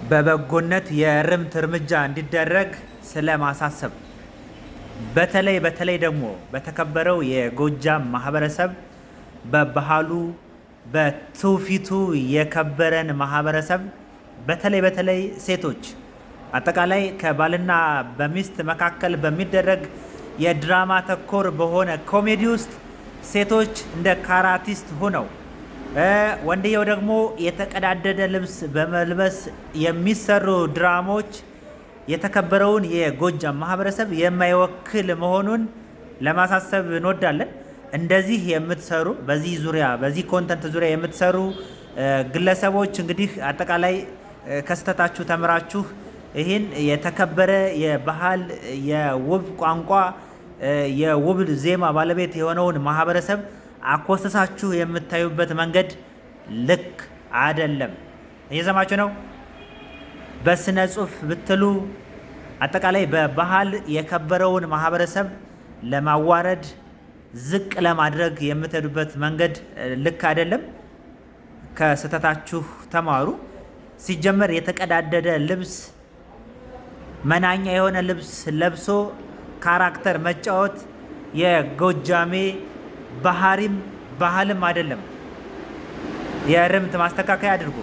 በበጎነት የእርምት እርምጃ እንዲደረግ ስለማሳሰብ በተለይ ደግሞ በተከበረው የጎጃም ማህበረሰብ በባህሉ በትውፊቱ የከበረን ማህበረሰብ በተለይ ሴቶች አጠቃላይ ከባልና በሚስት መካከል በሚደረግ የድራማ ተኮር በሆነ ኮሜዲ ውስጥ ሴቶች እንደ ካራቲስት ሆነው ወንድየው ደግሞ የተቀዳደደ ልብስ በመልበስ የሚሰሩ ድራማዎች የተከበረውን የጎጃም ማህበረሰብ የማይወክል መሆኑን ለማሳሰብ እንወዳለን። እንደዚህ የምትሰሩ በዚህ ኮንተንት ዙሪያ የምትሰሩ ግለሰቦች እንግዲህ አጠቃላይ ከስተታችሁ ተምራችሁ ይህን የተከበረ የባህል የውብ ቋንቋ የውብ ዜማ ባለቤት የሆነውን ማህበረሰብ አኮሰሳችሁ የምታዩበት መንገድ ልክ አይደለም። እየሰማችሁ ነው። በስነ ጽሁፍ ብትሉ አጠቃላይ በባህል የከበረውን ማህበረሰብ ለማዋረድ ዝቅ ለማድረግ የምትሄዱበት መንገድ ልክ አይደለም። ከስተታችሁ ተማሩ። ሲጀመር የተቀዳደደ ልብስ መናኛ የሆነ ልብስ ለብሶ ካራክተር መጫወት የጎጃሜ ባህልም አይደለም። የእርምት ማስተካከያ አድርጎ